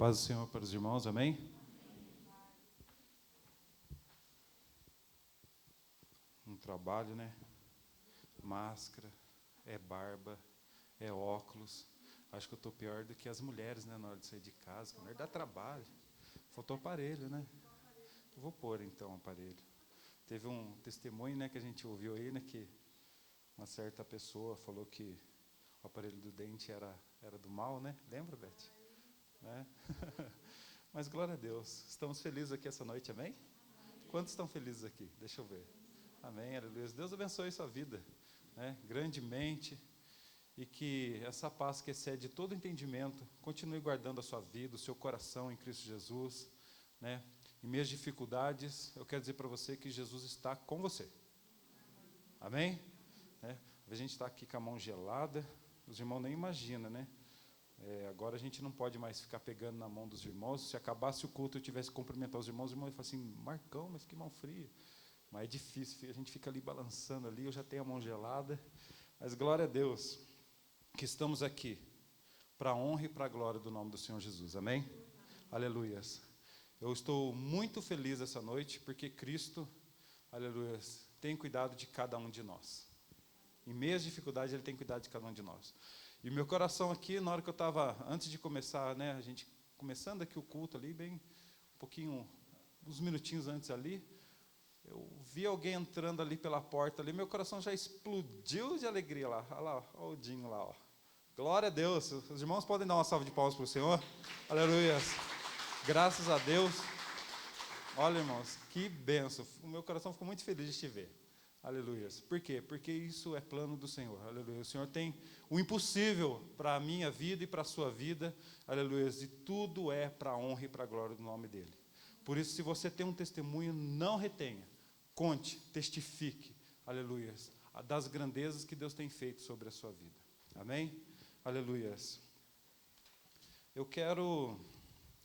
Paz do Senhor para os irmãos, amém? Um trabalho, né? Máscara, é barba, é óculos. Acho que eu estou pior do que as mulheres, né? Na hora de sair de casa, mulher dá trabalho. Faltou aparelho, né? Eu vou pôr, então, o aparelho. Teve um testemunho, né, que a gente ouviu aí, né? Que uma certa pessoa falou que o aparelho do dente era do mal, né? Lembra, Beth? Né? Mas glória a Deus. Estamos felizes aqui essa noite, amém? Quantos estão felizes aqui? Deixa eu ver. Amém, aleluia. Deus abençoe sua vida, né, grandemente, e que essa paz que excede todo entendimento continue guardando a sua vida, o seu coração em Cristo Jesus, né? Em meias dificuldades, eu quero dizer para você que Jesus está com você. Amém? Né? A gente está aqui com a mão gelada, os irmãos nem imaginam, né? Agora a gente não pode mais ficar pegando na mão dos irmãos. Se acabasse o culto e eu tivesse que cumprimentar os irmãos iam falar assim: Marcão, mas que mão fria. Mas é difícil, a gente fica ali balançando ali, eu já tenho a mão gelada. Mas glória a Deus, que estamos aqui para a honra e para a glória do nome do Senhor Jesus, amém? Aleluias. Eu estou muito feliz essa noite, porque Cristo, aleluias, tem cuidado de cada um de nós. Em meio às dificuldades, Ele tem cuidado de cada um de nós. E o meu coração aqui, na hora que eu estava, antes de começar, né, a gente começando aqui o culto ali, bem, um pouquinho, uns minutinhos antes ali, eu vi alguém entrando ali pela porta ali, meu coração já explodiu de alegria lá. Olha lá, olha o Dinho lá, ó. Glória a Deus. Os irmãos podem dar uma salva de palmas para o Senhor. Aleluia. Graças a Deus. Olha, irmãos, que bênção. O meu coração ficou muito feliz de te ver. Aleluia. Por quê? Porque isso é plano do Senhor. Aleluia. O Senhor tem o impossível para a minha vida e para a sua vida. Aleluia. E tudo é para a honra e para a glória do nome dEle. Por isso, se você tem um testemunho, não retenha. Conte, testifique. Aleluia. Das grandezas que Deus tem feito sobre a sua vida. Amém? Aleluia. Eu quero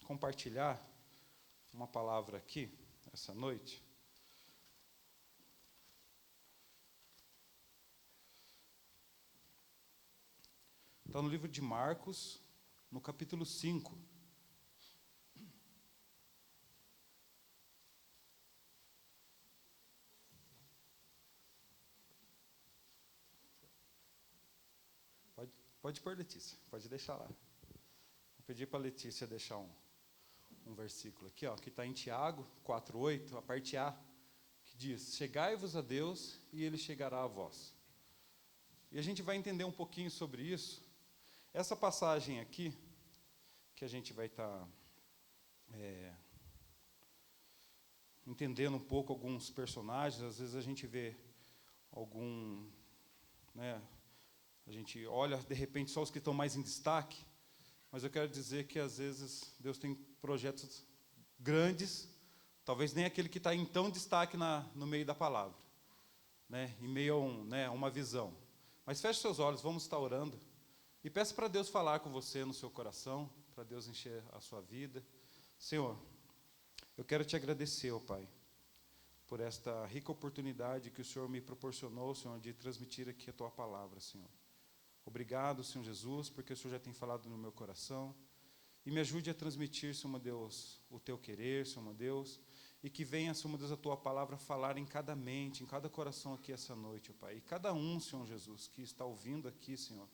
compartilhar uma palavra aqui, essa noite. Está no livro de Marcos, no capítulo 5. Pode pôr, Letícia, pode deixar lá. Vou pedir para a Letícia deixar um versículo aqui, ó, que está em Tiago 4:8, a parte A, que diz: chegai-vos a Deus e Ele chegará a vós. E a gente vai entender um pouquinho sobre isso. Essa passagem aqui, que a gente vai estar entendendo um pouco alguns personagens, às vezes a gente vê algum, né, a gente olha de repente só os que estão mais em destaque, mas eu quero dizer que às vezes Deus tem projetos grandes, talvez nem aquele que está em tão destaque no meio da palavra, né, em meio a uma visão. Mas feche seus olhos, vamos estar orando. E peça para Deus falar com você no seu coração, para Deus encher a sua vida. Senhor, eu quero te agradecer, ó Pai, por esta rica oportunidade que o Senhor me proporcionou, Senhor, de transmitir aqui a Tua palavra, Senhor. Obrigado, Senhor Jesus, porque o Senhor já tem falado no meu coração. E me ajude a transmitir, Senhor Deus, o Teu querer, Senhor Deus, e que venha, Senhor Deus, a Tua palavra falar em cada mente, em cada coração aqui essa noite, ó Pai. E cada um, Senhor Jesus, que está ouvindo aqui, Senhor,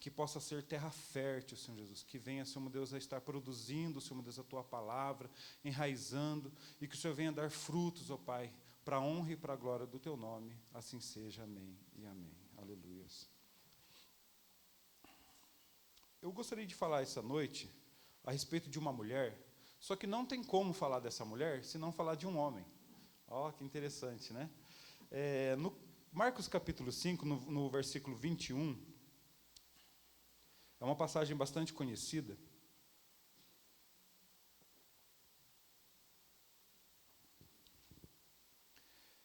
que possa ser terra fértil, Senhor Jesus, que venha, Senhor Deus, a estar produzindo, Senhor Deus, a Tua palavra, enraizando, e que o Senhor venha dar frutos, ó Pai, para a honra e para a glória do Teu nome, assim seja, amém e amém. Aleluia. Eu gostaria de falar essa noite a respeito de uma mulher, só que não tem como falar dessa mulher se não falar de um homem. Ó, que interessante, né? No Marcos capítulo 5, no versículo 21, é uma passagem bastante conhecida.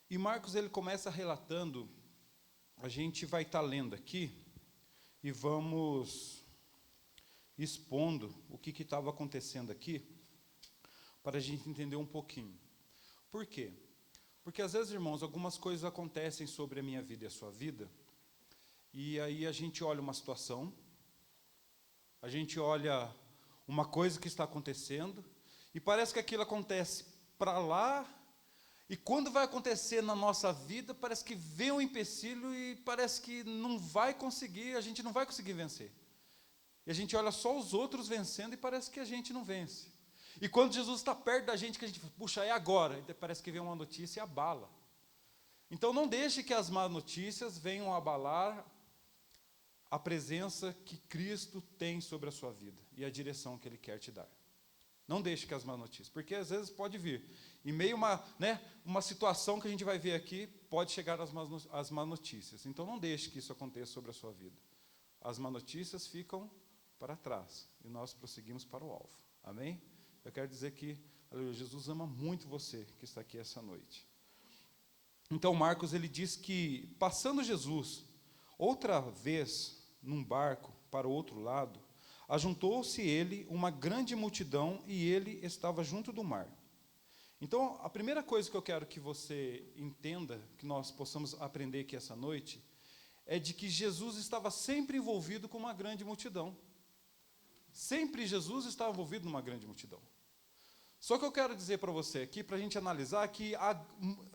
E Marcos, ele começa relatando, a gente vai estar lendo aqui, e vamos expondo o que estava acontecendo aqui, para a gente entender um pouquinho. Por quê? Porque às vezes, irmãos, algumas coisas acontecem sobre a minha vida e a sua vida, e aí a gente olha uma situação, a gente olha uma coisa que está acontecendo, e parece que aquilo acontece para lá, e quando vai acontecer na nossa vida, parece que vem um empecilho e parece que não vai conseguir, a gente não vai conseguir vencer. E a gente olha só os outros vencendo e parece que a gente não vence. E quando Jesus está perto da gente, que a gente fala, puxa, é agora, e parece que vem uma notícia e abala. Então não deixe que as más notícias venham abalar a presença que Cristo tem sobre a sua vida e a direção que Ele quer te dar. Não deixe que as más notícias, porque às vezes pode vir. Em meio a uma situação que a gente vai ver aqui, pode chegar as más notícias. Então não deixe que isso aconteça sobre a sua vida. As más notícias ficam para trás e nós prosseguimos para o alvo. Amém? Eu quero dizer que Jesus ama muito você que está aqui essa noite. Então Marcos ele diz que, passando Jesus outra vez num barco para o outro lado, ajuntou-se ele uma grande multidão e ele estava junto do mar. Então, a primeira coisa que eu quero que você entenda, que nós possamos aprender aqui essa noite, é de que Jesus estava sempre envolvido com uma grande multidão. Sempre Jesus estava envolvido numa grande multidão. Só que eu quero dizer para você aqui, para a gente analisar, que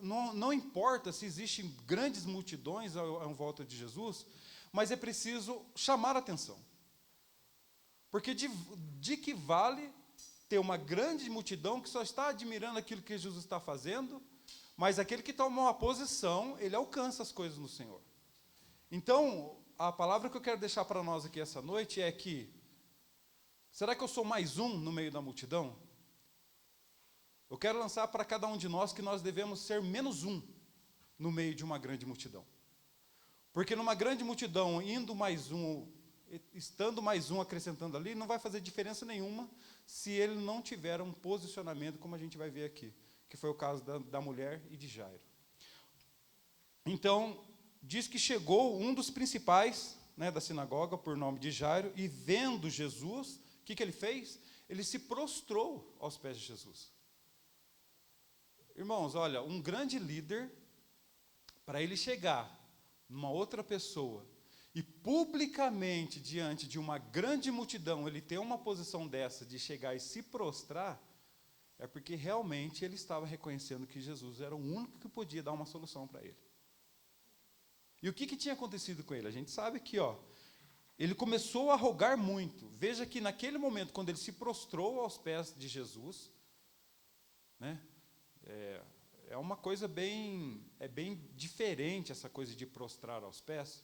não importa se existem grandes multidões em volta de Jesus, mas é preciso chamar a atenção. Porque de que vale ter uma grande multidão que só está admirando aquilo que Jesus está fazendo, mas aquele que toma uma posição, ele alcança as coisas no Senhor. Então, a palavra que eu quero deixar para nós aqui essa noite é que, será que eu sou mais um no meio da multidão? Eu quero lançar para cada um de nós que nós devemos ser menos um no meio de uma grande multidão. Porque numa grande multidão, indo mais um, estando mais um, acrescentando ali, não vai fazer diferença nenhuma se ele não tiver um posicionamento, como a gente vai ver aqui, que foi o caso da mulher e de Jairo. Então, diz que chegou um dos principais da sinagoga, por nome de Jairo, e vendo Jesus, o que ele fez? Ele se prostrou aos pés de Jesus. Irmãos, olha, um grande líder, para ele chegar numa outra pessoa e publicamente, diante de uma grande multidão, ele ter uma posição dessa, de chegar e se prostrar, é porque realmente ele estava reconhecendo que Jesus era o único que podia dar uma solução para ele. E o que tinha acontecido com ele? A gente sabe que, ele começou a rogar muito. Veja que naquele momento, quando ele se prostrou aos pés de Jesus, é uma coisa bem diferente essa coisa de prostrar aos pés,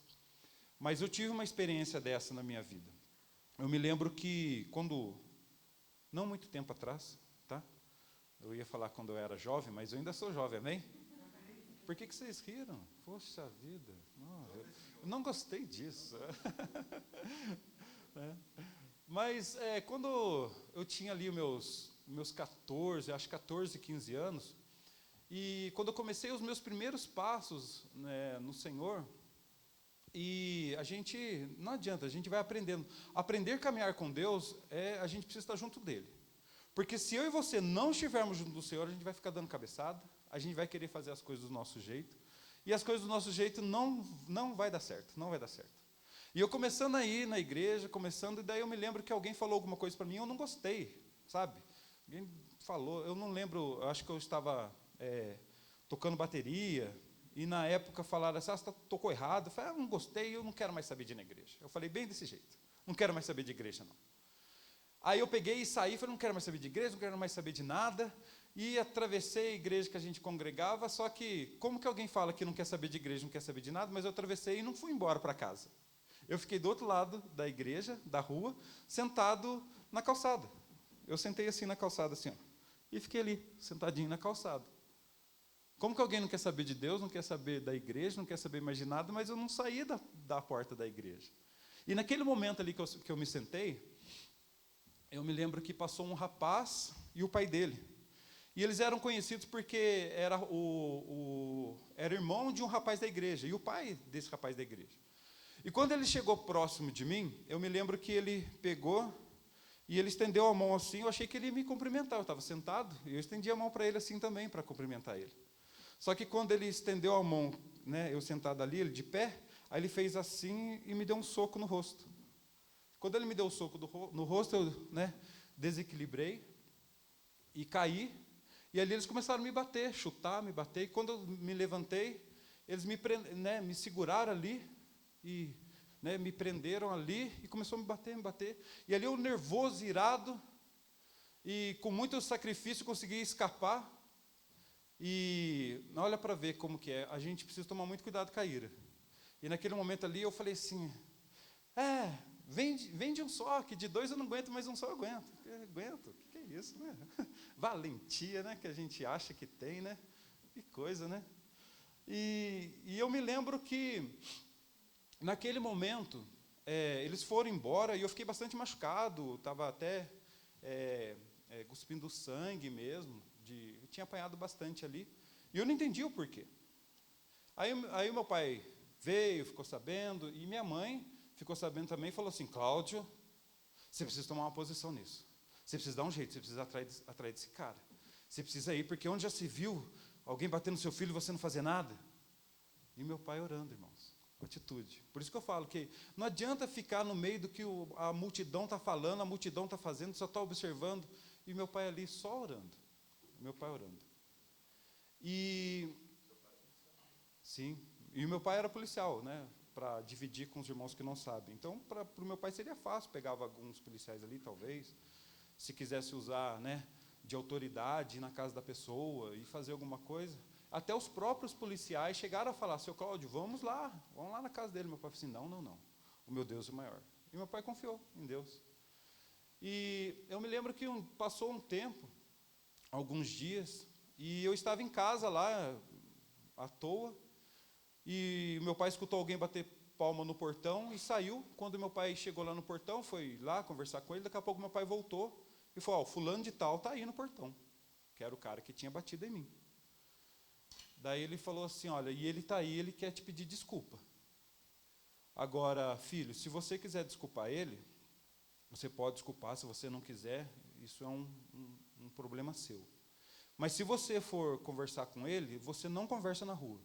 mas eu tive uma experiência dessa na minha vida. Eu me lembro que não muito tempo atrás, tá? Eu ia falar quando eu era jovem, mas eu ainda sou jovem, amém? Por que vocês riram? Poxa vida, eu não gostei disso. Mas quando eu tinha ali meus 14, acho 14, 15 anos, e quando eu comecei os meus primeiros passos no Senhor, e não adianta, a gente vai aprendendo. Aprender a caminhar com Deus, a gente precisa estar junto dEle. Porque se eu e você não estivermos junto do Senhor, a gente vai ficar dando cabeçada, a gente vai querer fazer as coisas do nosso jeito, e as coisas do nosso jeito não vai dar certo, não vai dar certo. E eu começando a ir na igreja, e daí eu me lembro que alguém falou alguma coisa para mim, eu não gostei, sabe? Alguém falou, eu não lembro, eu acho que eu estava tocando bateria, e na época falaram assim, você tocou errado. Eu falei, não gostei, eu não quero mais saber de ir na igreja. Eu falei bem desse jeito, não quero mais saber de igreja, não. Aí eu peguei e saí, falei, não quero mais saber de igreja, não quero mais saber de nada, e atravessei a igreja que a gente congregava, só que, como que alguém fala que não quer saber de igreja, não quer saber de nada, mas eu atravessei e não fui embora para casa. Eu fiquei do outro lado da igreja, da rua, sentado na calçada. Eu sentei assim na calçada, assim, e fiquei ali, sentadinho na calçada. Como que alguém não quer saber de Deus, não quer saber da igreja, não quer saber mais de nada, mas eu não saí da porta da igreja. E naquele momento ali que eu me sentei, eu me lembro que passou um rapaz e o pai dele. E eles eram conhecidos porque era irmão de um rapaz da igreja, e o pai desse rapaz da igreja. E quando ele chegou próximo de mim, eu me lembro que ele pegou e ele estendeu a mão assim, eu achei que ele ia me cumprimentar. Eu estava sentado e eu estendi a mão para ele assim também, para cumprimentar ele. Só que quando ele estendeu a mão, eu sentado ali, ele de pé, aí ele fez assim e me deu um soco no rosto. Quando ele me deu o soco no rosto, eu desequilibrei e caí. E ali eles começaram a me bater, chutar, me bater. E quando eu me levantei, eles me seguraram ali e me prenderam ali e começou a me bater, me bater. E ali eu nervoso, irado, e com muito sacrifício consegui escapar. E olha para ver como que é, a gente precisa tomar muito cuidado com a ira. E naquele momento ali eu falei assim, vende um só, que de 2 eu não aguento, mas um só eu aguento. Aguento, o que é isso, né? Valentia, né, que a gente acha que tem, né? Que coisa, né? E eu me lembro que, naquele momento, eles foram embora e eu fiquei bastante machucado, estava até cuspindo sangue mesmo, eu tinha apanhado bastante ali, e eu não entendi o porquê. Aí meu pai veio, ficou sabendo, e minha mãe ficou sabendo também e falou assim, Cláudio, você precisa tomar uma posição nisso. Você precisa dar um jeito, você precisa atrair desse cara. Você precisa ir, porque onde já se viu alguém batendo no seu filho e você não fazer nada? E meu pai orando, irmãos, com atitude. Por isso que eu falo que não adianta ficar no meio do que a multidão está falando, a multidão está fazendo, só está observando, e meu pai ali só orando. Meu pai orando. Sim, e o meu pai era policial, né? Para dividir com os irmãos que não sabem. Então, para o meu pai seria fácil, pegava alguns policiais ali, talvez, se quisesse usar, de autoridade na casa da pessoa e fazer alguma coisa. Até os próprios policiais chegaram a falar, seu Cláudio, vamos lá na casa dele. Meu pai falou assim, não, o meu Deus é maior. E meu pai confiou em Deus. E eu me lembro que passou um tempo, alguns dias, e eu estava em casa lá, à toa, e meu pai escutou alguém bater palma no portão e saiu. Quando meu pai chegou lá no portão, foi lá conversar com ele, daqui a pouco meu pai voltou e falou, fulano de tal está aí no portão, que era o cara que tinha batido em mim. Daí ele falou assim, olha, e ele está aí, ele quer te pedir desculpa. Agora, filho, se você quiser desculpar ele, você pode desculpar, se você não quiser, isso é um problema seu. Mas se você for conversar com ele, você não conversa na rua.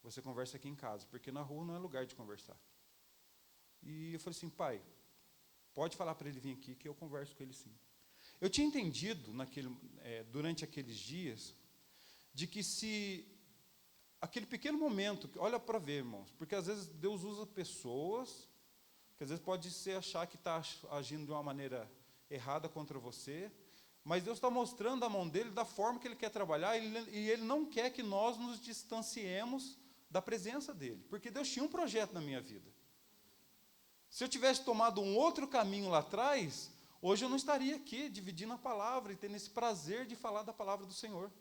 Você conversa aqui em casa, porque na rua não é lugar de conversar. E eu falei assim, pai, pode falar para ele vir aqui, que eu converso com ele sim. Eu tinha entendido, durante aqueles dias, de que se aquele pequeno momento, olha para ver, irmãos, porque às vezes Deus usa pessoas, que às vezes pode ser achar que está agindo de uma maneira errada contra você, mas Deus está mostrando a mão dele da forma que ele quer trabalhar, e ele não quer que nós nos distanciemos da presença dele, porque Deus tinha um projeto na minha vida. Se eu tivesse tomado um outro caminho lá atrás, hoje eu não estaria aqui dividindo a palavra e tendo esse prazer de falar da palavra do Senhor.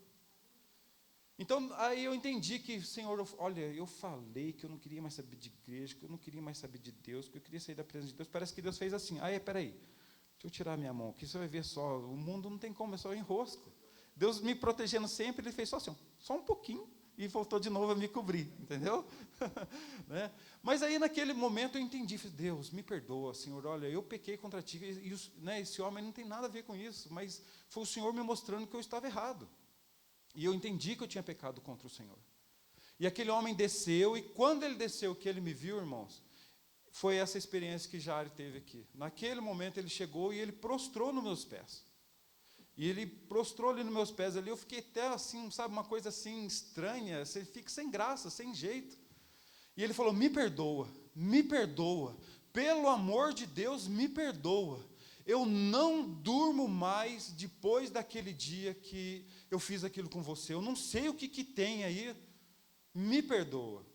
Então, aí eu entendi que, Senhor, olha, eu falei que eu não queria mais saber de igreja, que eu não queria mais saber de Deus, que eu queria sair da presença de Deus. Parece que Deus fez assim, peraí, deixa eu tirar minha mão, que você vai ver só, o mundo não tem como, é só enrosco. Deus me protegendo sempre, Ele fez só assim, só um pouquinho, e voltou de novo a me cobrir, entendeu? Mas aí naquele momento eu entendi, Deus, me perdoa, Senhor, olha, eu pequei contra ti, e esse homem não tem nada a ver com isso, mas foi o Senhor me mostrando que eu estava errado. E eu entendi que eu tinha pecado contra o Senhor. E aquele homem desceu, e quando ele desceu, que ele me viu, irmãos, foi essa experiência que Jair teve aqui. Naquele momento ele chegou e ele prostrou nos meus pés. E ele prostrou ali nos meus pés ali, eu fiquei até assim, sabe, uma coisa assim estranha, você fica sem graça, sem jeito. E ele falou, me perdoa, pelo amor de Deus, me perdoa. Eu não durmo mais depois daquele dia que eu fiz aquilo com você, eu não sei o que tem aí, me perdoa.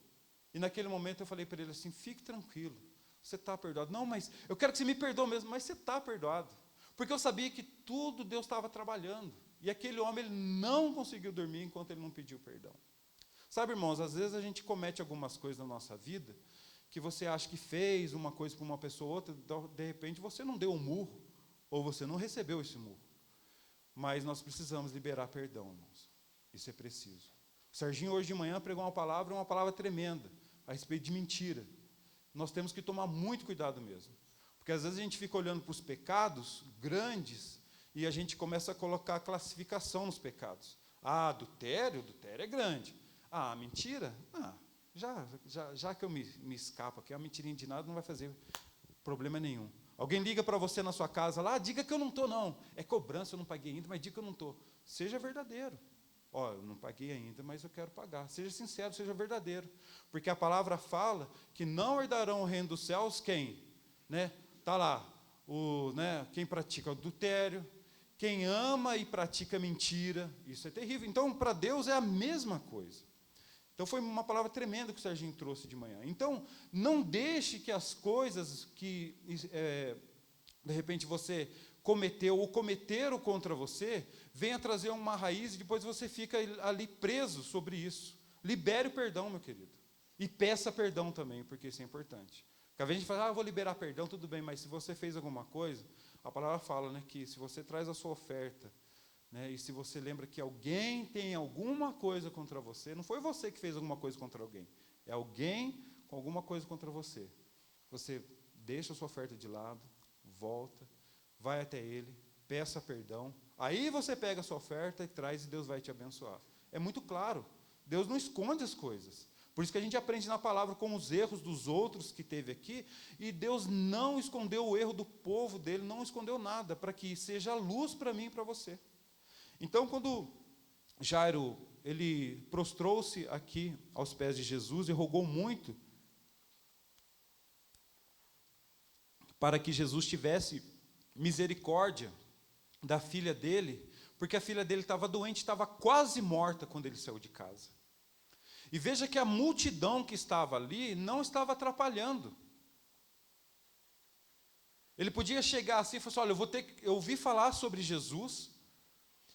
E naquele momento eu falei para ele assim, fique tranquilo, você está perdoado. Não, mas eu quero que você me perdoe mesmo, mas você está perdoado. Porque eu sabia que tudo Deus estava trabalhando. E aquele homem, ele não conseguiu dormir enquanto ele não pediu perdão. Sabe, irmãos, às vezes a gente comete algumas coisas na nossa vida, que você acha que fez uma coisa para uma pessoa ou outra, de repente você não deu um murro, ou você não recebeu esse murro. Mas nós precisamos liberar perdão, irmãos. Isso é preciso. O Serginho hoje de manhã pregou uma palavra tremenda, a respeito de mentira. Nós temos que tomar muito cuidado mesmo. Porque às vezes a gente fica olhando para os pecados grandes e a gente começa a colocar classificação nos pecados. Adultério é grande. Mentira? Já que eu me escapo aqui, a mentirinha de nada não vai fazer problema nenhum. Alguém liga para você na sua casa lá, diga que eu não estou não. É cobrança, eu não paguei ainda, mas diga que eu não estou. Seja verdadeiro. Ó, eu não paguei ainda, mas eu quero pagar. Seja sincero, seja verdadeiro. Porque a palavra fala que não herdarão o reino dos céus quem? Né? Tá lá, quem pratica adultério, quem ama e pratica mentira. Isso é terrível. Então, para Deus é a mesma coisa. Então, foi uma palavra tremenda que o Serginho trouxe de manhã. Então, não deixe que as coisas que, de repente, você cometeu ou cometeram contra você, venha trazer uma raiz e depois você fica ali preso sobre isso. Libere o perdão, meu querido. E peça perdão também, porque isso é importante. Porque às vezes a gente fala, eu vou liberar perdão, tudo bem, mas se você fez alguma coisa, a palavra fala, né, que se você traz a sua oferta, né, e se você lembra que alguém tem alguma coisa contra você, não foi você que fez alguma coisa contra alguém, é alguém com alguma coisa contra você. Você deixa a sua oferta de lado, volta, vai até ele, peça perdão, aí você pega a sua oferta e traz e Deus vai te abençoar. É muito claro, Deus não esconde as coisas. Por isso que a gente aprende na palavra com os erros dos outros que teve aqui, e Deus não escondeu o erro do povo dele, não escondeu nada, para que seja luz para mim e para você. Então, quando Jairo, ele prostrou-se aqui aos pés de Jesus e rogou muito para que Jesus tivesse misericórdia da filha dele, porque a filha dele estava doente, estava quase morta quando ele saiu de casa. E veja que a multidão que estava ali não estava atrapalhando. Ele podia chegar assim e falar assim, olha, eu ouvi falar sobre Jesus,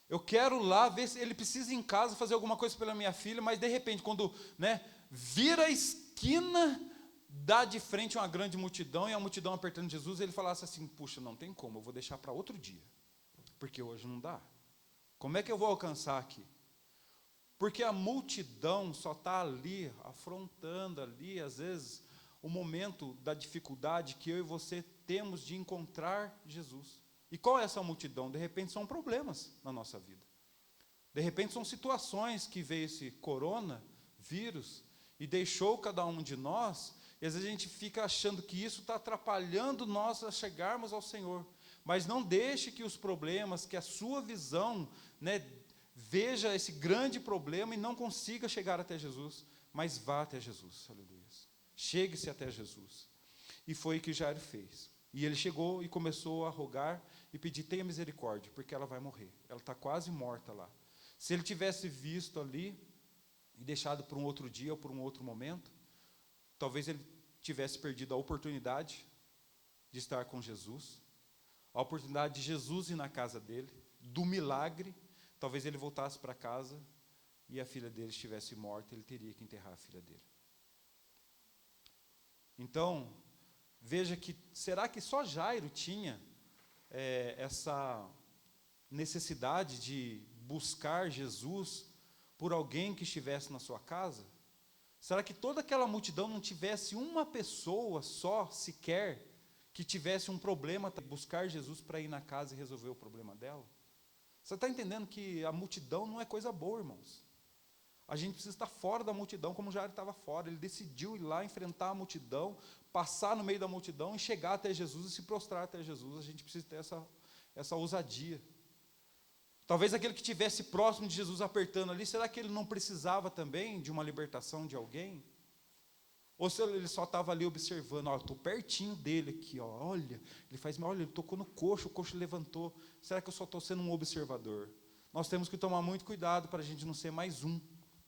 eu quero lá ver se ele precisa ir em casa fazer alguma coisa pela minha filha, mas de repente, quando vira a esquina, dá de frente uma grande multidão, e a multidão apertando Jesus, ele falasse assim, puxa, não tem como, eu vou deixar para outro dia, porque hoje não dá. Como é que eu vou alcançar aqui? Porque a multidão só está ali, afrontando ali, às vezes, o momento da dificuldade que eu e você temos de encontrar Jesus. E qual é essa multidão? De repente são problemas na nossa vida. De repente são situações que veio esse coronavírus e deixou cada um de nós, e às vezes a gente fica achando que isso está atrapalhando nós a chegarmos ao Senhor. Mas não deixe que os problemas, que a sua visão, veja esse grande problema e não consiga chegar até Jesus, mas vá até Jesus, aleluia. Chegue-se até Jesus. E foi o que Jairo fez. E ele chegou e começou a rogar e pedir, tenha misericórdia, porque ela vai morrer. Ela está quase morta lá. Se ele tivesse visto ali e deixado para um outro dia ou para um outro momento, talvez ele tivesse perdido a oportunidade de estar com Jesus, a oportunidade de Jesus ir na casa dele, do milagre. Talvez ele voltasse para casa e a filha dele estivesse morta, ele teria que enterrar a filha dele. Então, veja que, será que só Jairo tinha essa necessidade de buscar Jesus por alguém que estivesse na sua casa? Será que toda aquela multidão não tivesse uma pessoa só, sequer, que tivesse um problema, buscar Jesus para ir na casa e resolver o problema dela? Você está entendendo que a multidão não é coisa boa, irmãos? A gente precisa estar fora da multidão, como Jairo estava fora. Ele decidiu ir lá, enfrentar a multidão, passar no meio da multidão e chegar até Jesus e se prostrar até Jesus. A gente precisa ter essa ousadia. Talvez aquele que estivesse próximo de Jesus apertando ali, será que ele não precisava também de uma libertação de alguém? Ou se ele só estava ali observando, eu estou pertinho dele aqui, olha, ele tocou no coxo, o coxo levantou. Será que eu só estou sendo um observador? Nós temos que tomar muito cuidado para a gente não ser mais um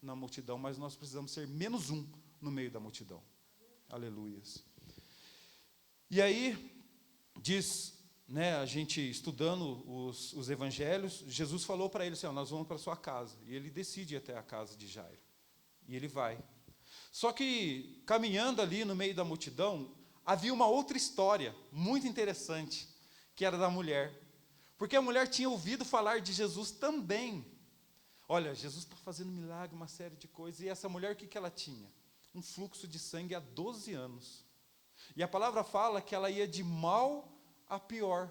na multidão, mas nós precisamos ser menos um no meio da multidão. Aleluias. E aí, diz, a gente estudando os evangelhos, Jesus falou para ele assim, nós vamos para a sua casa. E ele decide ir até a casa de Jairo. E ele vai. Só que, caminhando ali no meio da multidão, havia uma outra história, muito interessante, que era da mulher. Porque a mulher tinha ouvido falar de Jesus também. Olha, Jesus está fazendo milagre, uma série de coisas. E essa mulher, o que ela tinha? Um fluxo de sangue há 12 anos. E a palavra fala que ela ia de mal a pior.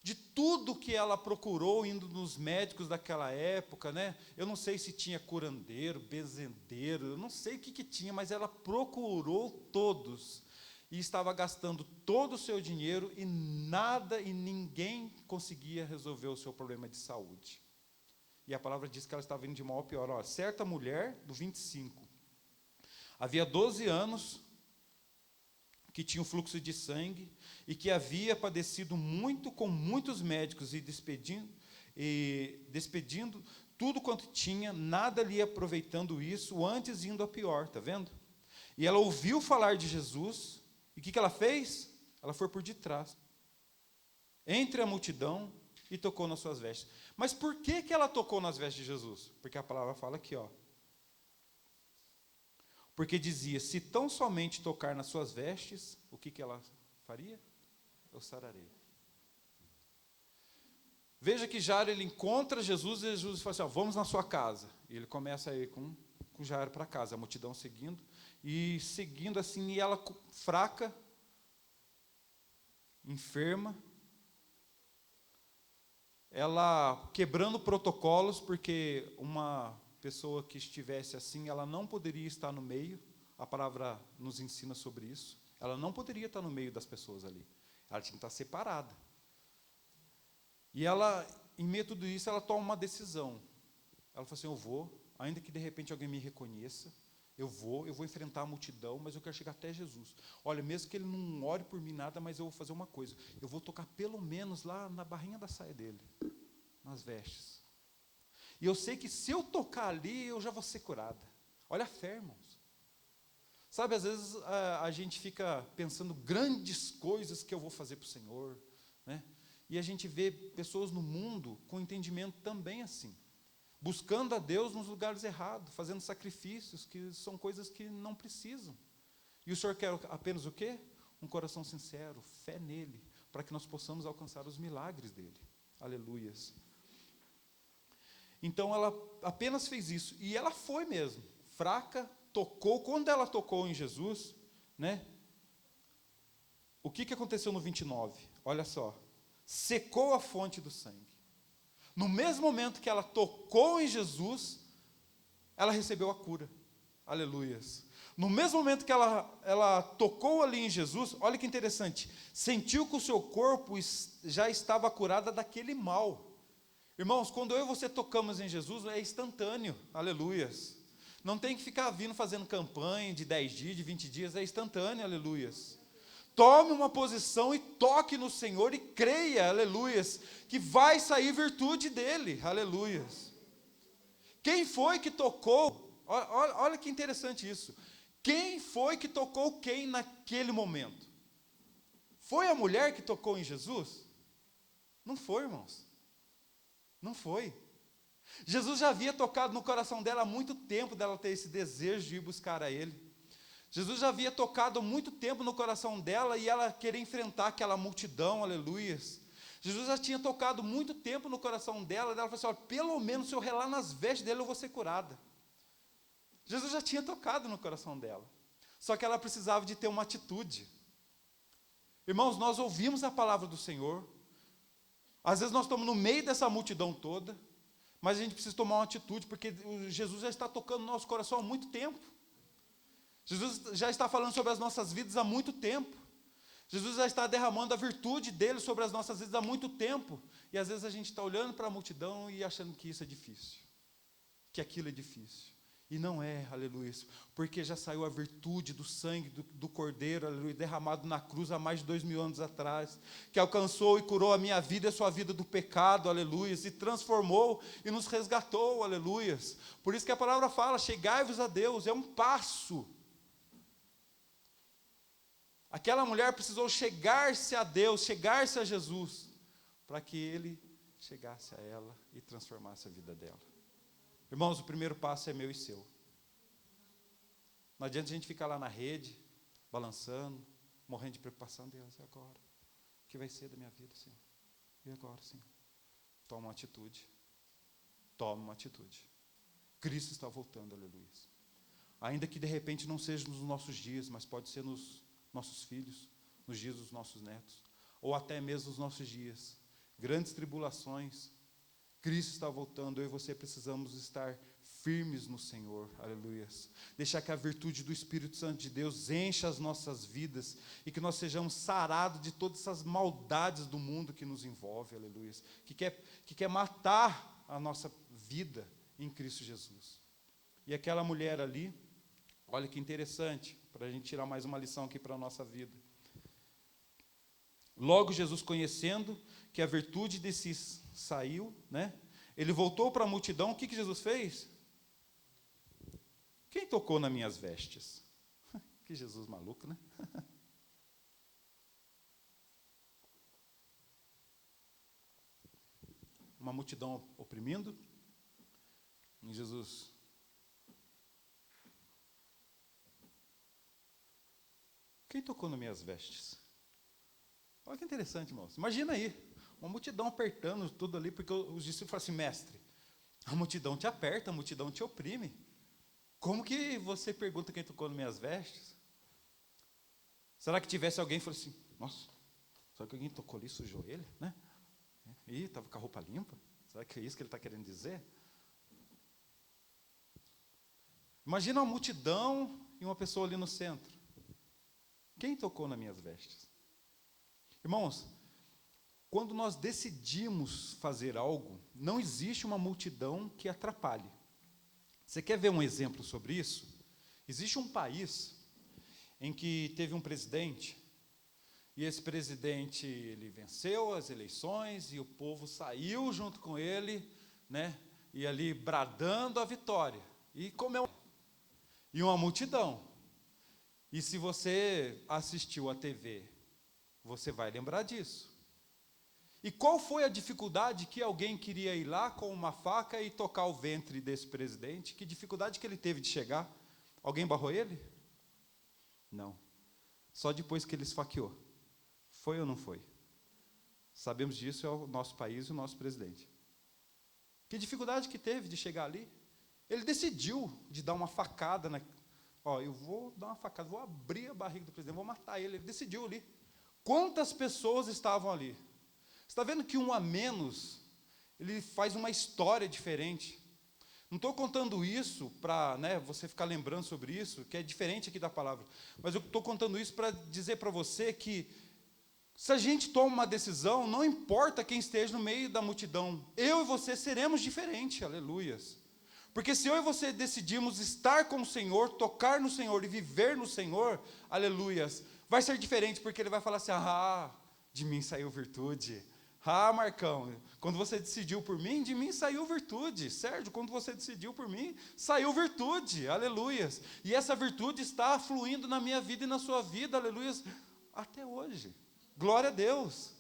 De tudo que ela procurou, indo nos médicos daquela época, eu não sei se tinha curandeiro, bezendeiro, eu não sei o que tinha, mas ela procurou todos. e estava gastando todo o seu dinheiro e nada e ninguém conseguia resolver o seu problema de saúde. E a palavra diz que ela estava indo de mal a pior. Olha, certa mulher, do 25, havia 12 anos, que tinha um fluxo de sangue, e que havia padecido muito com muitos médicos, e despedindo tudo quanto tinha, nada lhe aproveitando isso, antes indo a pior, está vendo? E ela ouviu falar de Jesus, e o que ela fez? Ela foi por detrás, entre a multidão, e tocou nas suas vestes. Mas por que ela tocou nas vestes de Jesus? Porque a palavra fala aqui, ó. Porque dizia, se tão somente tocar nas suas vestes, o que ela faria? Eu sararei. Veja que Jairo, ele encontra Jesus, e Jesus fala assim, ó, vamos na sua casa. E ele começa a ir com Jairo para casa, a multidão seguindo, e seguindo assim, e ela fraca, enferma, ela quebrando protocolos, porque uma pessoa que estivesse assim, ela não poderia estar no meio, a palavra nos ensina sobre isso, ela não poderia estar no meio das pessoas ali, ela tinha que estar separada. E ela, em meio a tudo isso, ela toma uma decisão. Ela fala assim, eu vou, ainda que de repente alguém me reconheça, eu vou enfrentar a multidão, mas eu quero chegar até Jesus. Olha, mesmo que ele não ore por mim nada, mas eu vou fazer uma coisa, eu vou tocar pelo menos lá na barrinha da saia dele, nas vestes. E eu sei que se eu tocar ali, eu já vou ser curada. Olha a fé, irmãos. Sabe, às vezes a gente fica pensando grandes coisas que eu vou fazer para o Senhor, né? E a gente vê pessoas no mundo com entendimento também assim, buscando a Deus nos lugares errados, fazendo sacrifícios, que são coisas que não precisam. E o Senhor quer apenas o quê? Um coração sincero, fé nele, para que nós possamos alcançar os milagres dele. Aleluias. Então ela apenas fez isso, e ela foi mesmo, fraca, tocou. Quando ela tocou em Jesus, né? O que aconteceu no 29? Olha só, secou a fonte do sangue. No mesmo momento que ela tocou em Jesus, ela recebeu a cura. Aleluias. No mesmo momento que ela tocou ali em Jesus, olha que interessante, sentiu que o seu corpo já estava curado daquele mal. Irmãos, quando eu e você tocamos em Jesus, é instantâneo, aleluias. Não tem que ficar vindo fazendo campanha de 10 dias, de 20 dias, é instantâneo, aleluias. Tome uma posição e toque no Senhor e creia, aleluias, que vai sair virtude dele, aleluias. Quem foi que tocou? Olha que interessante isso. Quem foi que tocou quem naquele momento? Foi a mulher que tocou em Jesus? Não foi, irmãos. Não foi. Jesus já havia tocado no coração dela há muito tempo, dela ter esse desejo de ir buscar a Ele. Jesus já havia tocado há muito tempo no coração dela e ela querer enfrentar aquela multidão, aleluias. Jesus já tinha tocado muito tempo no coração dela, ela falou assim, olha, pelo menos se eu relar nas vestes dele eu vou ser curada. Jesus já tinha tocado no coração dela, só que ela precisava de ter uma atitude. Irmãos, nós ouvimos a palavra do Senhor, às vezes nós estamos no meio dessa multidão toda, mas a gente precisa tomar uma atitude, porque Jesus já está tocando no nosso coração há muito tempo. Jesus já está falando sobre as nossas vidas há muito tempo. Jesus já está derramando a virtude dele sobre as nossas vidas há muito tempo. E às vezes a gente está olhando para a multidão e achando que isso é difícil, que aquilo é difícil. E não é, aleluia, porque já saiu a virtude do sangue do Cordeiro, aleluia, derramado na cruz há mais de 2000 anos atrás, que alcançou e curou a minha vida e a sua vida do pecado, aleluia, e transformou e nos resgatou, aleluia. Por isso que a palavra fala, chegai-vos a Deus, é um passo. Aquela mulher precisou chegar-se a Deus, chegar-se a Jesus, para que Ele chegasse a ela e transformasse a vida dela. Irmãos, o primeiro passo é meu e seu. Não adianta a gente ficar lá na rede, balançando, morrendo de preocupação. Deus, e agora? O que vai ser da minha vida, Senhor? E agora, Senhor? Toma uma atitude. Toma uma atitude. Cristo está voltando, aleluia. Ainda que de repente não seja nos nossos dias, mas pode ser nos nossos filhos, nos dias dos nossos netos, ou até mesmo nos nossos dias. Grandes tribulações, Cristo está voltando, eu e você precisamos estar firmes no Senhor, aleluia. Deixar que a virtude do Espírito Santo de Deus encha as nossas vidas e que nós sejamos sarados de todas essas maldades do mundo que nos envolve, aleluia. Que quer matar a nossa vida em Cristo Jesus. E aquela mulher ali, olha que interessante, para a gente tirar mais uma lição aqui para a nossa vida. Logo Jesus, conhecendo que a virtude de si saiu, né? Ele voltou para a multidão. O que Jesus fez? Quem tocou nas minhas vestes? Que Jesus maluco, né? Uma multidão oprimindo. E Jesus: quem tocou nas minhas vestes? Olha que interessante, irmãos. Imagina aí, uma multidão apertando tudo ali, porque os discípulos falam assim: mestre, a multidão te aperta, a multidão te oprime. Como que você pergunta quem tocou nas minhas vestes? Será que tivesse alguém que falou assim: nossa, será que alguém tocou ali e sujou ele? Né? Ih, estava com a roupa limpa? Será que é isso que ele está querendo dizer? Imagina uma multidão e uma pessoa ali no centro. Quem tocou nas minhas vestes? Irmãos, quando nós decidimos fazer algo, não existe uma multidão que atrapalhe. Você quer ver um exemplo sobre isso? Existe um país em que teve um presidente, e esse presidente, ele venceu as eleições, e o povo saiu junto com ele, né, e ali bradando a vitória, e comeu, e uma multidão. E se você assistiu a TV, você vai lembrar disso. E qual foi a dificuldade que alguém queria ir lá com uma faca e tocar o ventre desse presidente? Que dificuldade que ele teve de chegar? Alguém barrou ele? Não. Só depois que ele esfaqueou. Foi ou não foi? Sabemos disso, é o nosso país e o nosso presidente. Que dificuldade que teve de chegar ali? Ele decidiu de dar uma facada eu vou dar uma facada, vou abrir a barriga do presidente, vou matar ele. Ele decidiu ali. Quantas pessoas estavam ali? Você está vendo que um a menos, ele faz uma história diferente. Não estou contando isso para você ficar lembrando sobre isso, que é diferente aqui da palavra. Mas eu estou contando isso para dizer para você que, se a gente toma uma decisão, não importa quem esteja no meio da multidão, eu e você seremos diferentes, aleluias. Porque se eu e você decidimos estar com o Senhor, tocar no Senhor e viver no Senhor, aleluias, vai ser diferente, porque Ele vai falar assim: de mim saiu virtude. Marcão, quando você decidiu por mim, de mim saiu virtude. Sérgio, quando você decidiu por mim, saiu virtude, aleluias. E essa virtude está fluindo na minha vida e na sua vida, aleluias, até hoje. Glória a Deus.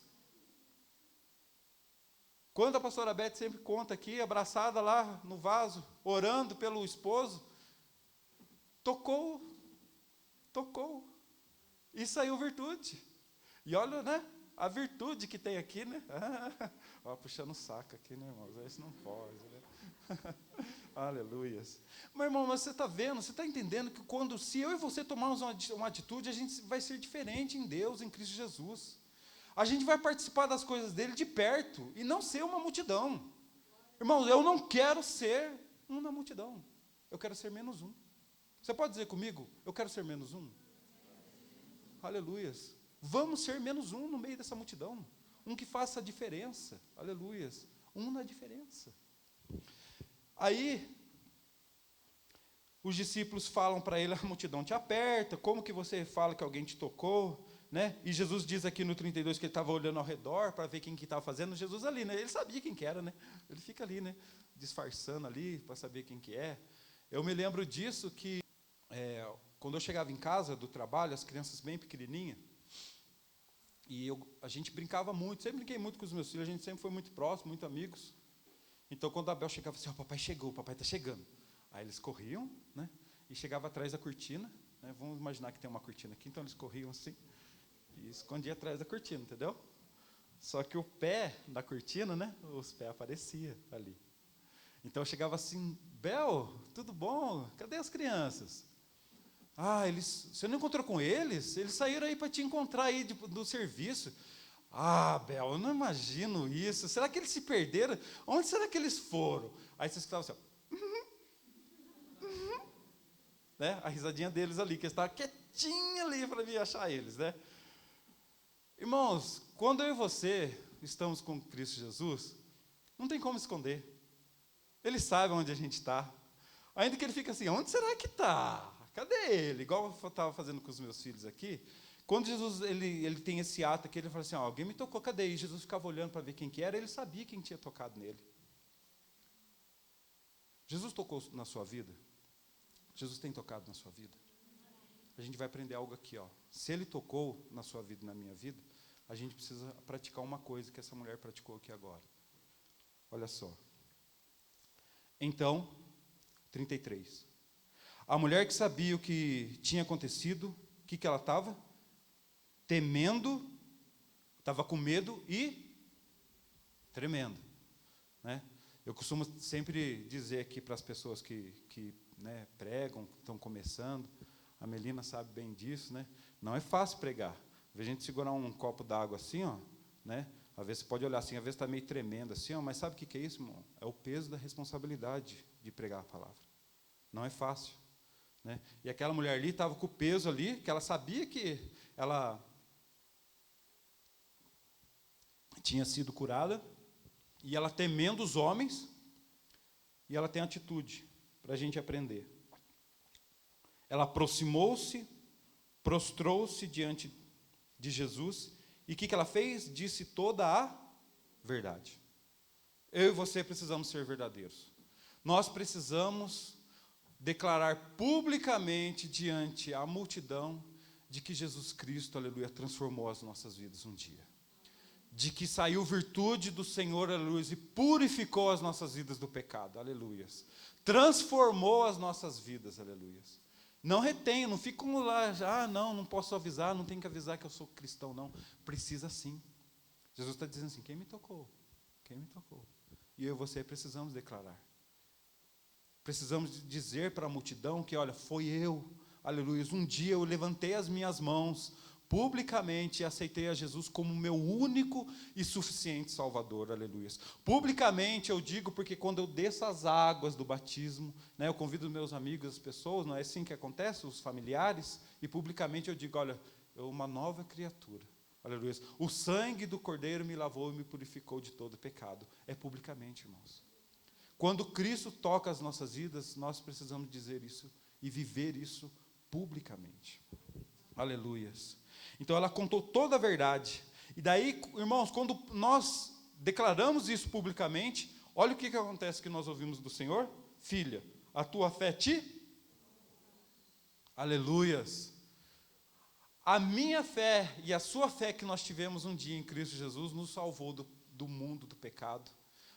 Quando a pastora Beth sempre conta aqui, abraçada lá no vaso, orando pelo esposo, tocou, e saiu virtude. E olha, a virtude que tem aqui, puxando o saco aqui, irmãos? Isso não pode, Aleluias. Mas, irmão, você está vendo, você está entendendo que se eu e você tomarmos uma atitude, a gente vai ser diferente em Deus, em Cristo Jesus. A gente vai participar das coisas dele de perto e não ser uma multidão. Irmãos, eu não quero ser um na multidão. Eu quero ser menos um. Você pode dizer comigo: eu quero ser menos um? Aleluias. Vamos ser menos um no meio dessa multidão. Um que faça a diferença. Aleluias. Um na diferença. Aí, os discípulos falam para ele: a multidão te aperta, como que você fala que alguém te tocou? E Jesus diz aqui no 32 que ele estava olhando ao redor para ver quem que estava fazendo. Jesus ali, ele sabia quem que era, ele fica ali, disfarçando ali para saber quem que é. Eu me lembro disso que, quando eu chegava em casa do trabalho, as crianças bem pequenininhas, e a gente brincava muito, sempre brinquei muito com os meus filhos, a gente sempre foi muito próximo, muito amigos. Então, quando a Bel chegava assim: papai chegou, o papai está chegando. Aí eles corriam, e chegava atrás da cortina, vamos imaginar que tem uma cortina aqui, então eles corriam assim, e escondia atrás da cortina, entendeu? Só que o pé da cortina, os pés apareciam ali. Então eu chegava assim: Bel, tudo bom? Cadê as crianças? Você não encontrou com eles? Eles saíram aí para te encontrar aí do serviço. Bel, eu não imagino isso. Será que eles se perderam? Onde será que eles foram? Aí vocês estavam assim: né? A risadinha deles ali, que está quietinha ali para mim achar eles, né? Irmãos, quando eu e você estamos com Cristo Jesus, não tem como esconder. Ele sabe onde a gente está. Ainda que ele fique assim, onde será que está? Cadê ele? Igual eu estava fazendo com os meus filhos aqui. Quando Jesus ele tem esse ato aqui, ele fala assim, alguém me tocou, cadê? E Jesus ficava olhando para ver quem que era, ele sabia quem tinha tocado nele. Jesus tocou na sua vida? Jesus tem tocado na sua vida? A gente vai aprender algo aqui, ó. Se ele tocou na sua vida e na minha vida, a gente precisa praticar uma coisa que essa mulher praticou aqui agora. Olha só. Então, 33. A mulher que sabia o que tinha acontecido, o que ela estava? Temendo, estava com medo e tremendo, né? Eu costumo sempre dizer aqui para as pessoas que né, pregam, que estão começando, a Melina sabe bem disso, né? Não é fácil pregar. Às vezes a gente segurar um copo d'água assim, ó, né? Às vezes você pode olhar assim, às vezes está meio tremendo assim, ó, mas sabe o que é isso, irmão? É o peso da responsabilidade de pregar a palavra. Não é fácil, né? E aquela mulher ali estava com o peso ali, que ela sabia que ela tinha sido curada, e ela temendo os homens, e ela tem atitude para a gente aprender. Ela aproximou-se, prostrou-se diante de Jesus, e o que ela fez? Disse toda a verdade. Eu e você precisamos ser verdadeiros. Nós precisamos declarar publicamente diante a multidão de que Jesus Cristo, aleluia, transformou as nossas vidas um dia. De que saiu virtude do Senhor, aleluia, e purificou as nossas vidas do pecado, aleluia. Transformou as nossas vidas, aleluia. Não retenha, não fique como lá, não posso avisar, não tenho que avisar que eu sou cristão, não. Precisa sim. Jesus está dizendo assim, quem me tocou? Quem me tocou? E eu e você precisamos declarar. Precisamos dizer para a multidão que, olha, foi eu, aleluia, um dia eu levantei as minhas mãos publicamente e aceitei a Jesus como meu único e suficiente Salvador, aleluia. Publicamente eu digo porque quando eu desço as águas do batismo, né, eu convido os meus amigos, as pessoas, não é assim que acontece, os familiares, e publicamente eu digo, olha, eu uma nova criatura, aleluia. O sangue do Cordeiro me lavou e me purificou de todo pecado. É publicamente, irmãos. Quando Cristo toca as nossas vidas, nós precisamos dizer isso e viver isso publicamente. Aleluias. Então ela contou toda a verdade. E daí, irmãos, quando nós declaramos isso publicamente, olha o que acontece que nós ouvimos do Senhor. Filha, a tua fé te... Aleluias. A minha fé e a sua fé que nós tivemos um dia em Cristo Jesus nos salvou do mundo do pecado.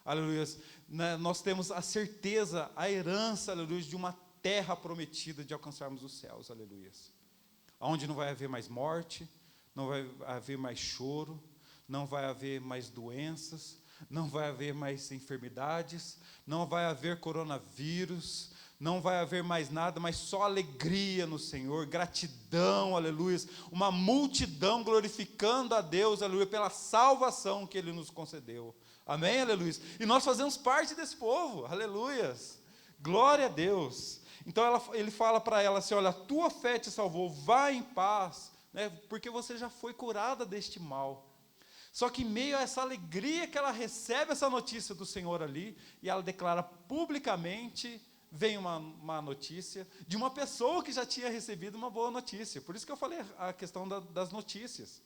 Aleluia. Nós temos a certeza, a herança, aleluia, de uma terra prometida de alcançarmos os céus, aleluia. Onde não vai haver mais morte, não vai haver mais choro, não vai haver mais doenças, não vai haver mais enfermidades, não vai haver coronavírus, não vai haver mais nada, mas só alegria no Senhor, gratidão, aleluia, uma multidão glorificando a Deus, aleluia, pela salvação que Ele nos concedeu. Amém, aleluia? E nós fazemos parte desse povo, aleluia. Glória a Deus. Então ele fala para ela assim, olha, a tua fé te salvou, vá em paz, né, porque você já foi curada deste mal. Só que em meio a essa alegria que ela recebe essa notícia do Senhor ali, e ela declara publicamente, vem uma notícia de uma pessoa que já tinha recebido uma boa notícia. Por isso que eu falei a questão das notícias.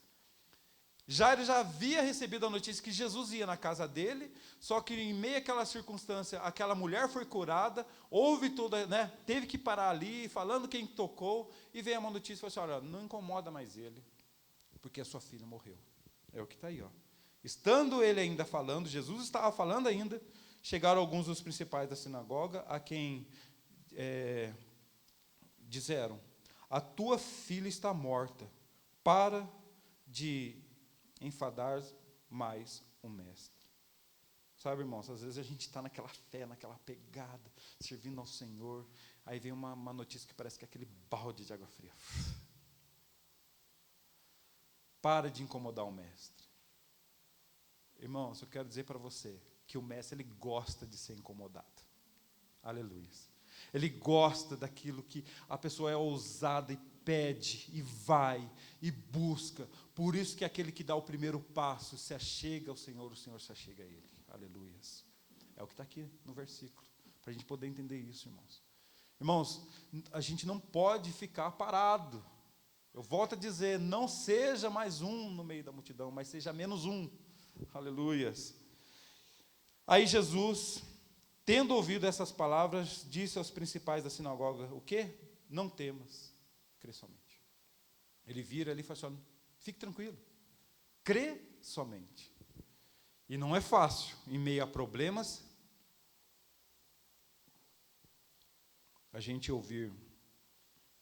Jairo já havia recebido a notícia que Jesus ia na casa dele, só que em meio àquela circunstância, aquela mulher foi curada, houve toda, né, teve que parar ali, falando quem tocou, e veio uma notícia e falou assim, olha, não incomoda mais ele, porque a sua filha morreu. É o que está aí, ó. Estando ele ainda falando, Jesus estava falando ainda, chegaram alguns dos principais da sinagoga, a quem disseram, a tua filha está morta, para de enfadar mais o mestre. Sabe, irmãos, às vezes a gente está naquela fé, naquela pegada, servindo ao Senhor, aí vem uma notícia que parece que é aquele balde de água fria. Para de incomodar o mestre. Irmãos, eu quero dizer para você que o mestre, ele gosta de ser incomodado. Aleluia. Ele gosta daquilo que a pessoa é ousada e pede, e vai, e busca. Por isso que aquele que dá o primeiro passo se achega ao Senhor, o Senhor se achega a ele. Aleluias. É o que está aqui no versículo, para a gente poder entender isso, irmãos. Irmãos, a gente não pode ficar parado. Eu volto a dizer, não seja mais um no meio da multidão, mas seja menos um. Aleluias. Aí Jesus, tendo ouvido essas palavras, disse aos principais da sinagoga, o quê? Não temas, crê somente. Ele vira ali e fala assim, fique tranquilo, crê somente. E não é fácil, em meio a problemas, a gente ouvir,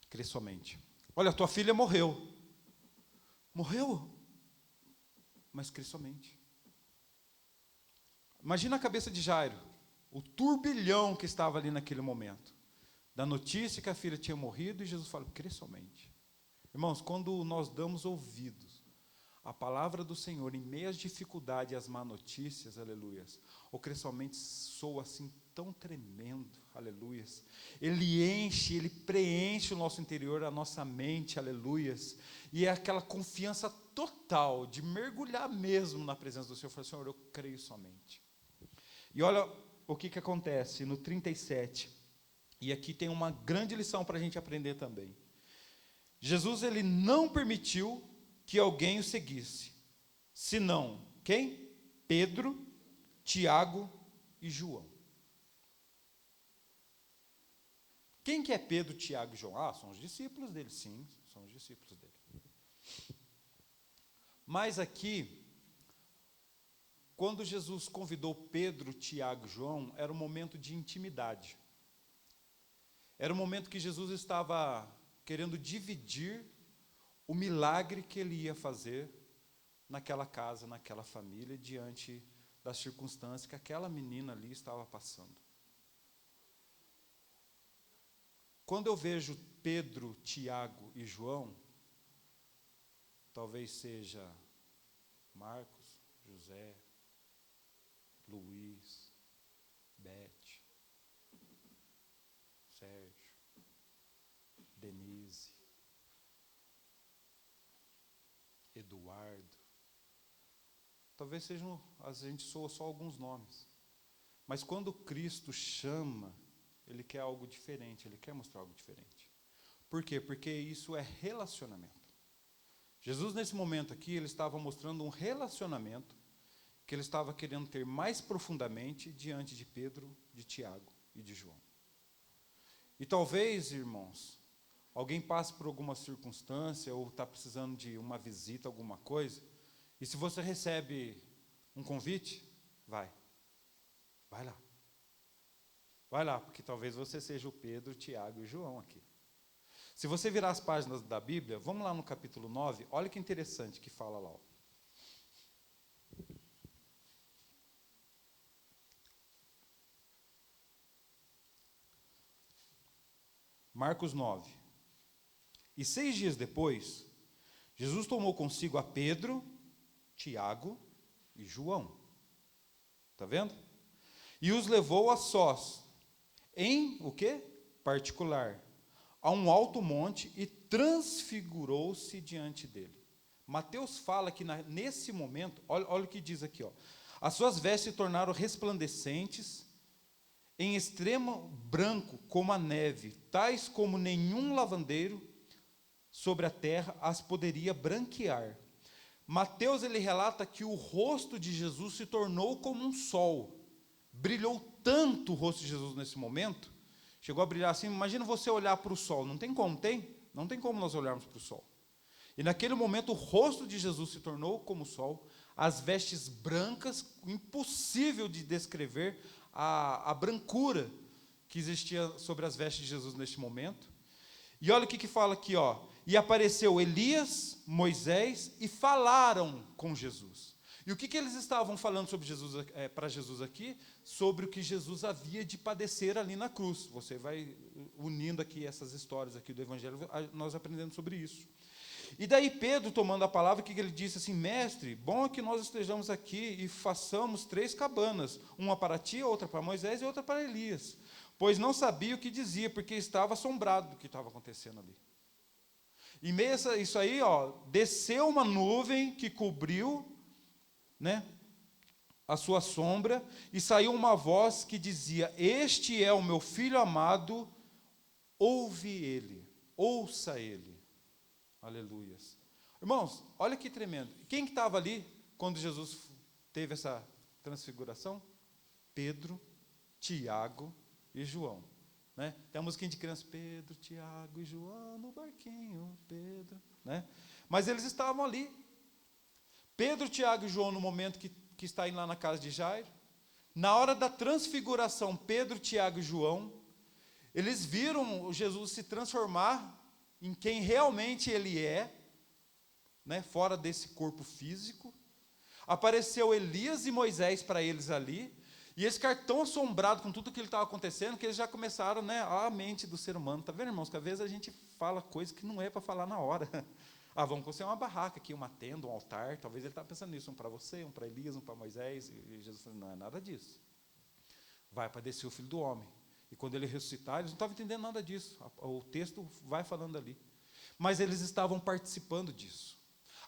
crê somente. Olha, tua filha morreu. Morreu? Mas crê somente. Imagina a cabeça de Jairo, o turbilhão que estava ali naquele momento, da notícia que a filha tinha morrido, e Jesus fala, crê somente. Irmãos, quando nós damos ouvidos à palavra do Senhor, em meio às dificuldades e às má notícias, aleluias, o crê somente soa assim tão tremendo, aleluias. Ele enche, ele preenche o nosso interior, a nossa mente, aleluias. E é aquela confiança total de mergulhar mesmo na presença do Senhor. Falar, Senhor, eu creio somente. E olha o que acontece no 37. E aqui tem uma grande lição para a gente aprender também. Jesus, ele não permitiu que alguém o seguisse, senão, quem? Pedro, Tiago e João. Quem que é Pedro, Tiago e João? Ah, são os discípulos dele, sim, são os discípulos dele. Mas aqui, quando Jesus convidou Pedro, Tiago e João, era um momento de intimidade. Era um momento que Jesus estava querendo dividir o milagre que ele ia fazer naquela casa, naquela família, diante das circunstâncias que aquela menina ali estava passando. Quando eu vejo Pedro, Tiago e João, talvez seja Marcos, José, Luiz, Bete, Sérgio, Denise, Eduardo. Talvez sejam, a gente soa só alguns nomes. Mas quando Cristo chama, Ele quer algo diferente, Ele quer mostrar algo diferente. Por quê? Porque isso é relacionamento. Jesus, nesse momento aqui, Ele estava mostrando um relacionamento que Ele estava querendo ter mais profundamente diante de Pedro, de Tiago e de João. E talvez, irmãos, alguém passe por alguma circunstância ou está precisando de uma visita, alguma coisa, e se você recebe um convite, vai lá. Vai lá, porque talvez você seja o Pedro, Tiago e João aqui. Se você virar as páginas da Bíblia, vamos lá no capítulo 9, olha que interessante que fala lá. Ó. Marcos 9. E 6 dias depois, Jesus tomou consigo a Pedro, Tiago e João. Está vendo? E os levou a sós, em o quê? Particular, a um alto monte e transfigurou-se diante dele. Mateus fala que nesse momento, olha o que diz aqui, ó, as suas vestes se tornaram resplandecentes, em extremo branco como a neve, tais como nenhum lavandeiro sobre a terra as poderia branquear. Mateus, ele relata que o rosto de Jesus se tornou como um sol. Brilhou tanto o rosto de Jesus nesse momento, chegou a brilhar assim, imagina você olhar para o sol, não tem como, tem? Não tem como nós olharmos para o sol. E naquele momento o rosto de Jesus se tornou como o sol, as vestes brancas, impossível de descrever a brancura que existia sobre as vestes de Jesus neste momento. E olha o que fala aqui, ó. E apareceu Elias, Moisés, e falaram com Jesus. E o que eles estavam falando sobre Jesus, para Jesus aqui? Sobre o que Jesus havia de padecer ali na cruz. Você vai unindo aqui essas histórias aqui do Evangelho, nós aprendendo sobre isso. E daí Pedro, tomando a palavra, que ele disse assim: mestre, bom é que nós estejamos aqui e façamos 3 cabanas, uma para ti, outra para Moisés e outra para Elias, pois não sabia o que dizia, porque estava assombrado do que estava acontecendo ali. E meio isso aí, desceu uma nuvem que cobriu, né, a sua sombra, e saiu uma voz que dizia: este é o meu filho amado, ouve ele, ouça ele. Aleluias. Irmãos, olha que tremendo. Quem que estava ali quando Jesus teve essa transfiguração? Pedro, Tiago e João. Né? Tem a musiquinha de criança: Pedro, Tiago e João no barquinho, Pedro. Né? Mas eles estavam ali. Pedro, Tiago e João no momento que está indo lá na casa de Jairo. Na hora da transfiguração, Pedro, Tiago e João, eles viram Jesus se transformar em quem realmente ele é, né, fora desse corpo físico. Apareceu Elias e Moisés para eles ali, e eles ficaram tão assombrados com tudo que estava acontecendo, que eles já começaram, né, a mente do ser humano. Está vendo, irmãos, que às vezes a gente fala coisa que não é para falar na hora. Vamos construir uma barraca aqui, uma tenda, um altar. Talvez ele estava pensando nisso, um para você, um para Elias, um para Moisés. E Jesus falou: não é nada disso. Vai padecer o Filho do Homem. E quando ele ressuscitar, eles não estavam entendendo nada disso. O texto vai falando ali. Mas eles estavam participando disso.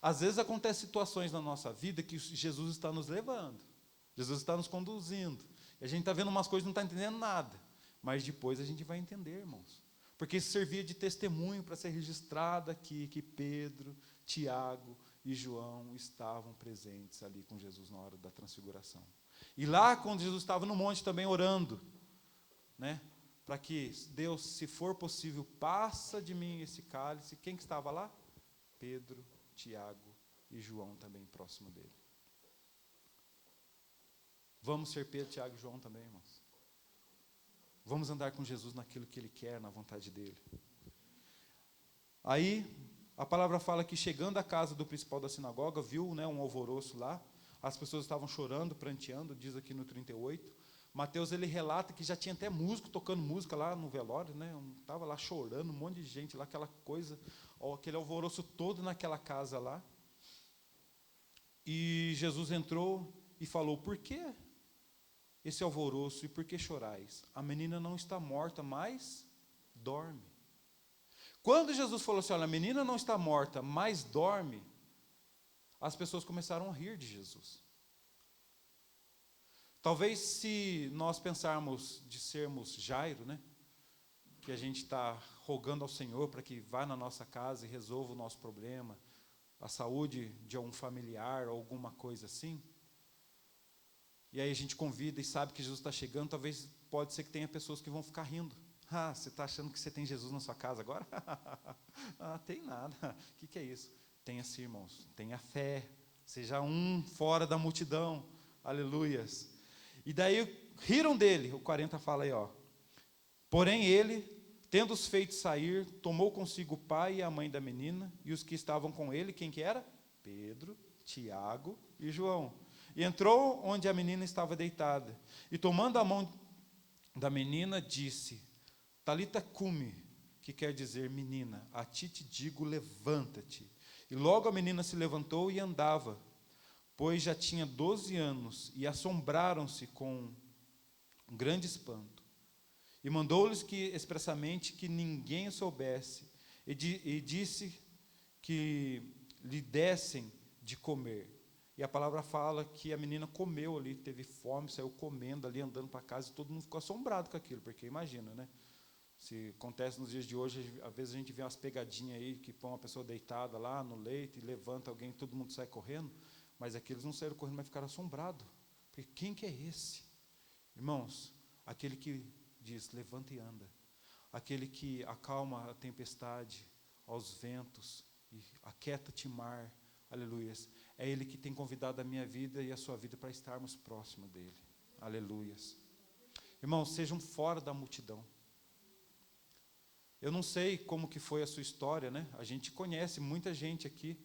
Às vezes acontecem situações na nossa vida que Jesus está nos levando. Jesus está nos conduzindo. E a gente está vendo umas coisas e não está entendendo nada. Mas depois a gente vai entender, irmãos. Porque isso servia de testemunho para ser registrado aqui que Pedro, Tiago e João estavam presentes ali com Jesus na hora da transfiguração. E lá, quando Jesus estava no monte também orando, né, para que Deus, se for possível, passa de mim esse cálice. Quem que estava lá? Pedro, Tiago e João também próximo dele. Vamos ser Pedro, Tiago e João também, irmãos. Vamos andar com Jesus naquilo que Ele quer, na vontade dEle. Aí, a palavra fala que chegando à casa do principal da sinagoga, viu, né, um alvoroço lá, as pessoas estavam chorando, pranteando, diz aqui no 38. Mateus, ele relata que já tinha até músico tocando música lá no velório, né? Estava lá chorando, um monte de gente lá, aquela coisa, aquele alvoroço todo naquela casa lá. E Jesus entrou e falou: por que esse alvoroço e por que chorais? A menina não está morta, mas dorme. Quando Jesus falou assim: olha, a menina não está morta, mas dorme, as pessoas começaram a rir de Jesus. Talvez se nós pensarmos de sermos Jairo, né, que a gente está rogando ao Senhor para que vá na nossa casa e resolva o nosso problema, a saúde de algum familiar ou alguma coisa assim, e aí a gente convida e sabe que Jesus está chegando, talvez pode ser que tenha pessoas que vão ficar rindo. Você está achando que você tem Jesus na sua casa agora? Tem nada. O que é isso? Tenha sim, irmãos. Tenha fé. Seja um fora da multidão. Aleluias. E daí riram dele. O 40 fala aí, porém ele, tendo-os feito sair, tomou consigo o pai e a mãe da menina, e os que estavam com ele, quem que era? Pedro, Tiago e João. E entrou onde a menina estava deitada. E tomando a mão da menina, disse: Talita cumi, que quer dizer: menina, a ti te digo, levanta-te. E logo a menina se levantou e andava, pois já tinha 12 anos, e assombraram-se com um grande espanto. E mandou-lhes expressamente que ninguém soubesse, e disse que lhe dessem de comer. E a palavra fala que a menina comeu ali, teve fome, saiu comendo ali, andando para casa, e todo mundo ficou assombrado com aquilo, porque imagina, né? Se acontece nos dias de hoje, às vezes a gente vê umas pegadinhas aí, que põe uma pessoa deitada lá no leito, e levanta alguém, todo mundo sai correndo, mas aqueles não saíram correndo, mas ficaram assombrados, porque quem que é esse? Irmãos, aquele que diz: levanta e anda, aquele que acalma a tempestade, aos ventos, e aquieta-te mar, aleluias. É Ele que tem convidado a minha vida e a sua vida para estarmos próximo dEle. Aleluias. Irmãos, sejam fora da multidão. Eu não sei como que foi a sua história, né? A gente conhece muita gente aqui,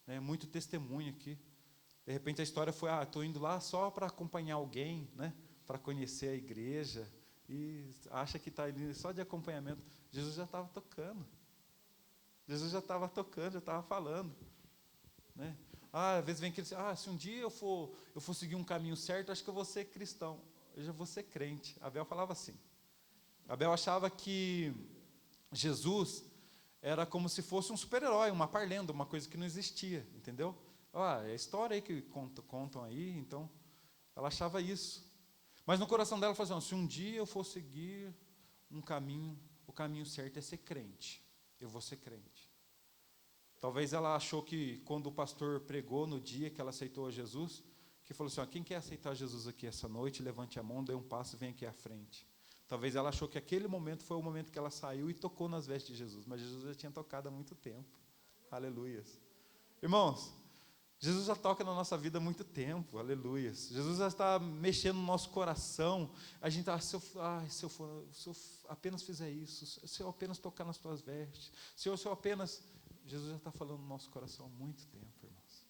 né? Muito testemunho aqui. De repente a história foi: estou indo lá só para acompanhar alguém, né? Para conhecer a igreja, e acha que está ali só de acompanhamento. Jesus já estava tocando. Jesus já estava tocando, já estava falando, né? Às vezes vem aquele, se um dia eu for seguir um caminho certo, acho que eu vou ser cristão, eu já vou ser crente. Abel falava assim. Abel achava que Jesus era como se fosse um super-herói, uma parlenda, uma coisa que não existia, entendeu? É a história aí que contam aí, então, ela achava isso. Mas no coração dela, ela falou assim, se um dia eu for seguir um caminho, o caminho certo é ser crente, eu vou ser crente. Talvez ela achou que quando o pastor pregou no dia que ela aceitou a Jesus, que falou assim, quem quer aceitar Jesus aqui essa noite, levante a mão, dê um passo e vem aqui à frente. Talvez ela achou que aquele momento foi o momento que ela saiu e tocou nas vestes de Jesus, mas Jesus já tinha tocado há muito tempo. Aleluias. Irmãos, Jesus já toca na nossa vida há muito tempo, aleluias. Jesus já está mexendo no nosso coração. A gente está, se eu apenas fizer isso, se eu apenas tocar nas tuas vestes, se eu apenas... Jesus já está falando no nosso coração há muito tempo, irmãos.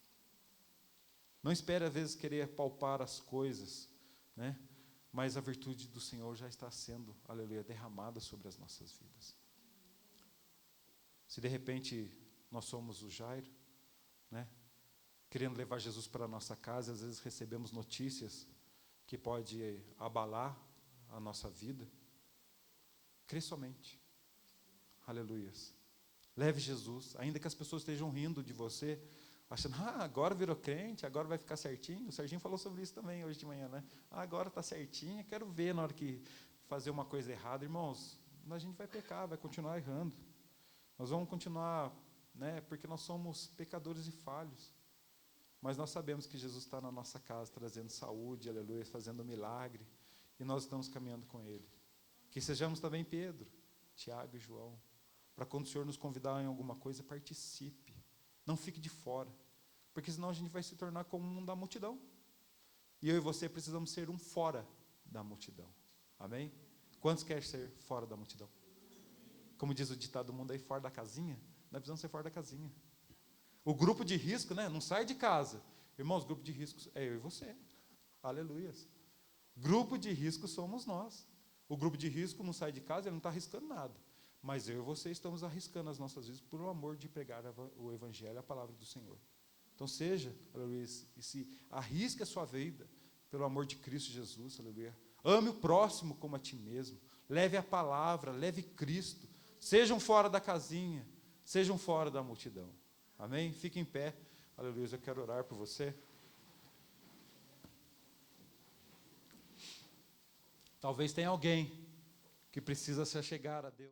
Não espere, às vezes, querer palpar as coisas, né? Mas a virtude do Senhor já está sendo, aleluia, derramada sobre as nossas vidas. Se de repente nós somos o Jairo, né? Querendo levar Jesus para a nossa casa, às vezes recebemos notícias que pode abalar a nossa vida. Crê somente. Aleluias. Leve Jesus, ainda que as pessoas estejam rindo de você, achando, agora virou crente, agora vai ficar certinho. O Serginho falou sobre isso também hoje de manhã, né? Agora está certinho, quero ver na hora que fazer uma coisa errada. Irmãos, a gente vai pecar, vai continuar errando. Nós vamos continuar, né? Porque nós somos pecadores e falhos. Mas nós sabemos que Jesus está na nossa casa, trazendo saúde, aleluia, fazendo milagre, e nós estamos caminhando com Ele. Que sejamos também Pedro, Tiago e João, para quando o Senhor nos convidar em alguma coisa, participe, não fique de fora, porque senão a gente vai se tornar como um da multidão, e eu e você precisamos ser um fora da multidão, amém? Quantos querem ser fora da multidão? Como diz o ditado do mundo aí, fora da casinha, nós precisamos ser fora da casinha. O grupo de risco, né, não sai de casa, irmãos, grupo de risco é eu e você, aleluias, grupo de risco somos nós, o grupo de risco não sai de casa, ele não está arriscando nada, mas eu e você estamos arriscando as nossas vidas por o amor de pregar o Evangelho, a palavra do Senhor. Então seja, aleluia, e se arrisque a sua vida pelo amor de Cristo Jesus, aleluia. Ame o próximo como a ti mesmo. Leve a palavra, leve Cristo. Sejam fora da casinha, sejam fora da multidão. Amém? Fique em pé, aleluia. Eu quero orar por você. Talvez tenha alguém que precisa se achegar a Deus.